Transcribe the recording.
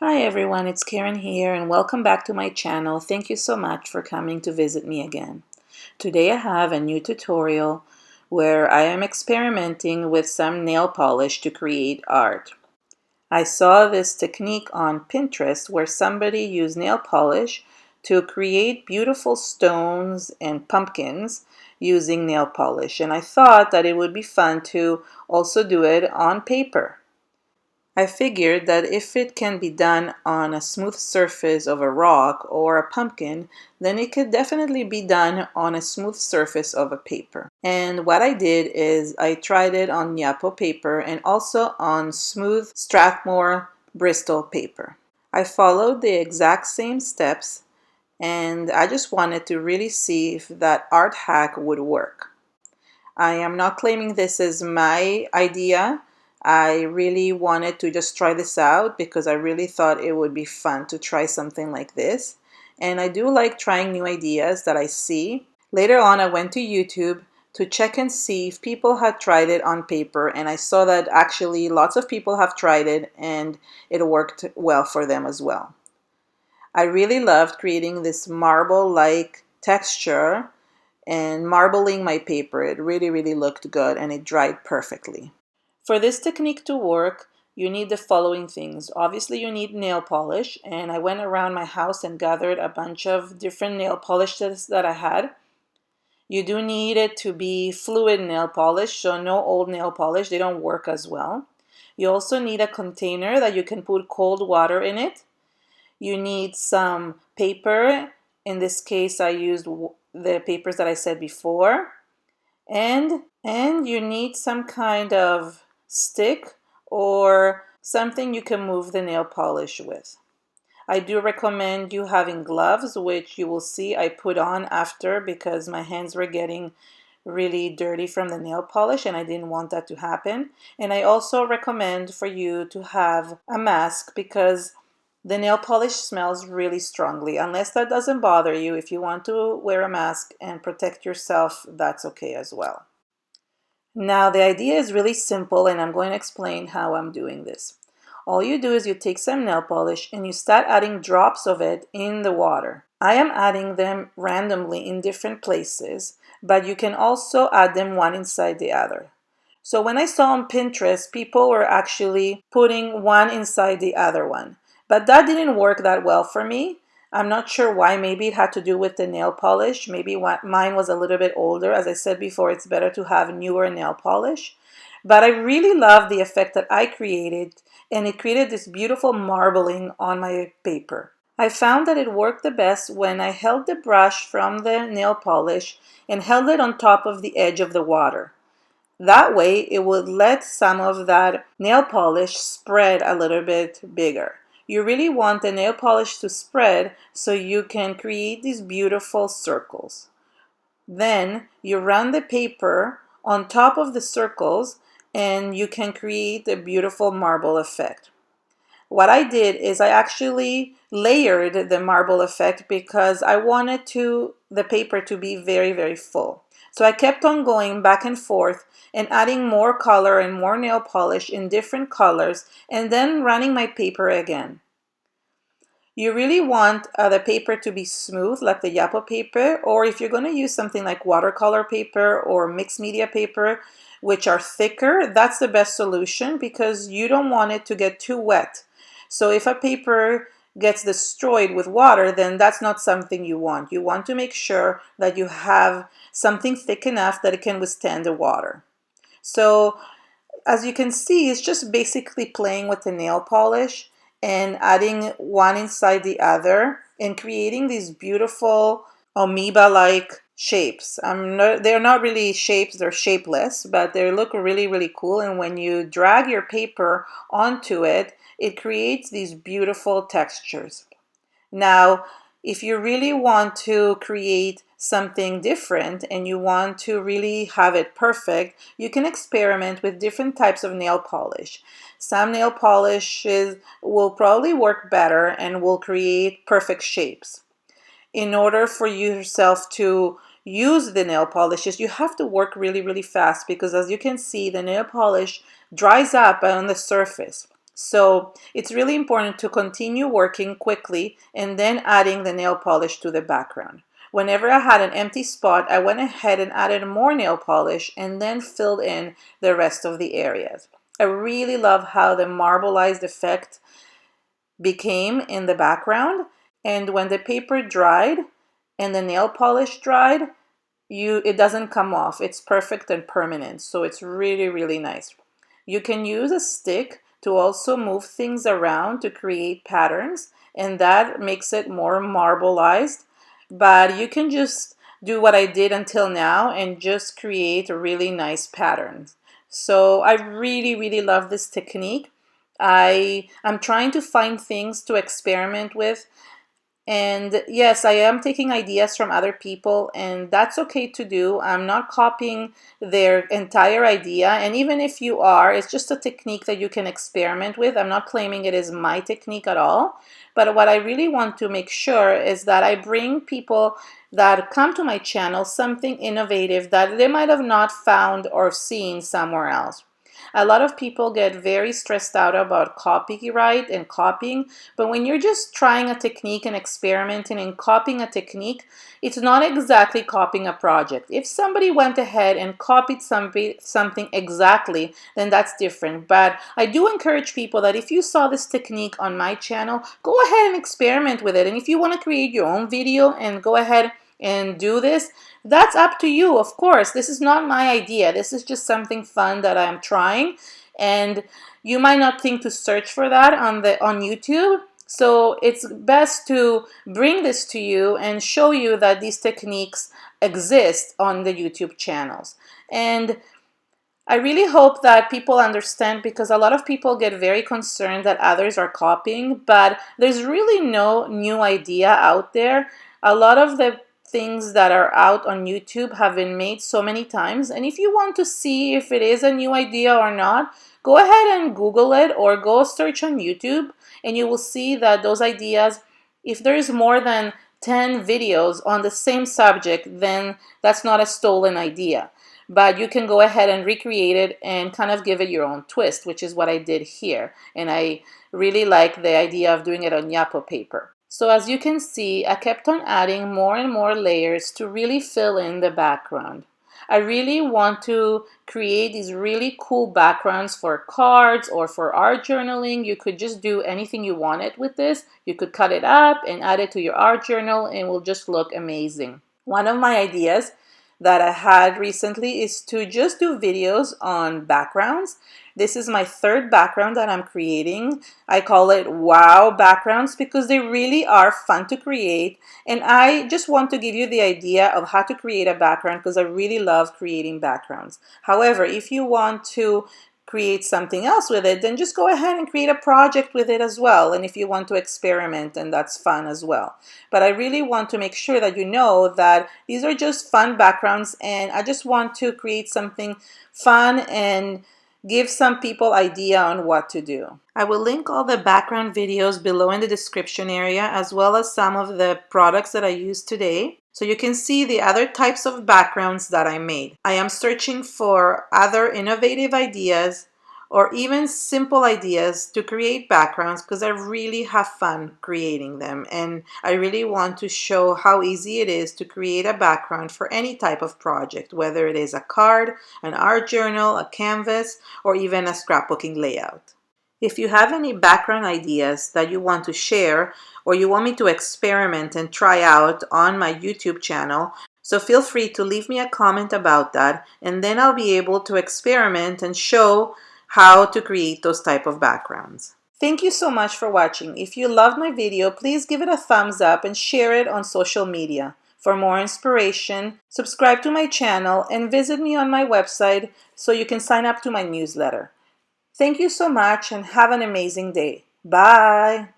Hi everyone, it's Karen here and welcome back to my channel. Thank you so much for coming to visit me again. Today I have a new tutorial where I am experimenting with some nail polish to create art. I saw this technique on Pinterest where somebody used nail polish to create beautiful stones and pumpkins using nail polish, and I thought that it would be fun to also do it on paper. I figured that if it can be done on a smooth surface of a rock or a pumpkin, then it could definitely be done on a smooth surface of a paper. And what I did is I tried it on Yupo paper and also on smooth Strathmore Bristol paper. I followed the exact same steps and I just wanted to really see if that art hack would work. I am not claiming this is my idea. I really wanted to just try this out because I really thought it would be fun to try something like this. And I do like trying new ideas that I see. Later on, I went to YouTube to check and see if people had tried it on paper, and I saw that actually lots of people have tried it and it worked well for them as well. I really loved creating this marble-like texture and marbling my paper. It really looked good and it dried perfectly. For this technique to work, you need the following things. Obviously, you need nail polish, and I went around my house and gathered a bunch of different nail polishes that I had. You do need it to be fluid nail polish, so no old nail polish. They don't work as well. You also need a container that you can put cold water in it. You need some paper. In this case, I used the papers that I said before. And you need some kind of stick or something you can move the nail polish with. I do recommend you having gloves, which you will see I put on after because my hands were getting really dirty from the nail polish and I didn't want that to happen. And I also recommend for you to have a mask because the nail polish smells really strongly. Unless that doesn't bother you, if you want to wear a mask and protect yourself, that's okay as well. Now the idea is really simple and I'm going to explain how I'm doing this. All you do is you take some nail polish and you start adding drops of it in the water. I am adding them randomly in different places, but you can also add them one inside the other. So when I saw on Pinterest, people were actually putting one inside the other one, but that didn't work that well for me. I'm not sure why. Maybe it had to do with the nail polish. Maybe mine was a little bit older. As I said before, it's better to have newer nail polish. But I really love the effect that I created, and it created this beautiful marbling on my paper. I found that it worked the best when I held the brush from the nail polish and held it on top of the edge of the water. That way, it would let some of that nail polish spread a little bit bigger. You really want the nail polish to spread so you can create these beautiful circles. Then you run the paper on top of the circles and you can create a beautiful marble effect. What I did is I actually layered the marble effect because I wanted the paper to be very full. So I kept on going back and forth and adding more color and more nail polish in different colors and then running my paper again. You really want the paper to be smooth like the Yupo paper, or if you're going to use something like watercolor paper or mixed media paper, which are thicker, that's the best solution because you don't want it to get too wet. So if a paper gets destroyed with water, then that's not something you want. You want to make sure that you have something thick enough that it can withstand the water. So as you can see, it's just basically playing with the nail polish and adding one inside the other and creating these beautiful amoeba-like shapes. They're not really shapes, they're shapeless, but they look really cool. And when you drag your paper onto it, it creates these beautiful textures. Now, if you really want to create something different and you want to really have it perfect, you can experiment with different types of nail polish. Some nail polishes will probably work better and will create perfect shapes. In order for yourself to use the nail polishes, you have to work really fast because as you can see, the nail polish dries up on the surface. So it's really important to continue working quickly and then adding the nail polish to the background. Whenever I had an empty spot, I went ahead and added more nail polish and then filled in the rest of the areas. I really love how the marbleized effect became in the background. And when the paper dried and the nail polish dried, it doesn't come off. It's perfect and permanent. So it's really, really nice. You can use a stick to also move things around to create patterns, and that makes it more marbleized. But you can just do what I did until now and just create really nice patterns. So I really, really love this technique. I'm trying to find things to experiment with, and yes, I am taking ideas from other people, and that's okay to do. I'm not copying their entire idea. And even if you are, it's just a technique that you can experiment with. I'm not claiming it is my technique at all. But what I really want to make sure is that I bring people that come to my channel something innovative that they might have not found or seen somewhere else. A lot of people get very stressed out about copyright and copying, but when you're just trying a technique and experimenting and copying a technique, it's not exactly copying a project. If somebody went ahead and copied something exactly, then that's different. But I do encourage people that if you saw this technique on my channel, go ahead and experiment with it. And if you want to create your own video and go ahead and do this, that's up to you. Of course, this is not my idea. This is just something fun that I'm trying, and you might not think to search for that on YouTube. So it's best to bring this to you and show you that these techniques exist on the YouTube channels. And I really hope that people understand, because a lot of people get very concerned that others are copying, but there's really no new idea out there. A lot of the things that are out on YouTube have been made so many times, and if you want to see if it is a new idea or not, go ahead and Google it or go search on YouTube, and you will see that those ideas, if there's more than 10 videos on the same subject, then that's not a stolen idea. But you can go ahead and recreate it and kind of give it your own twist, which is what I did here. And I really like the idea of doing it on Yupo paper. So as you can see, I kept on adding more and more layers to really fill in the background. I really want to create these really cool backgrounds for cards or for art journaling. You could just do anything you wanted with this. You could cut it up and add it to your art journal, and it will just look amazing. One of my ideas that I had recently is to just do videos on backgrounds. This is my third background that I'm creating. I call it wow backgrounds because they really are fun to create. And I just want to give you the idea of how to create a background because I really love creating backgrounds. However, if you want to create something else with it, then just go ahead and create a project with it as well. And if you want to experiment, and that's fun as well. But I really want to make sure that you know that these are just fun backgrounds, and I just want to create something fun and give some people idea on what to do. I will link all the background videos below in the description area, as well as some of the products that I used today, so you can see the other types of backgrounds that I made. I am searching for other innovative ideas or even simple ideas to create backgrounds because I really have fun creating them, and I really want to show how easy it is to create a background for any type of project, whether it is a card, an art journal, a canvas, or even a scrapbooking layout. If you have any background ideas that you want to share or you want me to experiment and try out on my YouTube channel, so feel free to leave me a comment about that, and then I'll be able to experiment and show how to create those type of backgrounds. Thank you so much for watching. If you loved my video, please give it a thumbs up and share it on social media. For more inspiration, subscribe to my channel and visit me on my website so you can sign up to my newsletter. Thank you so much and have an amazing day. Bye!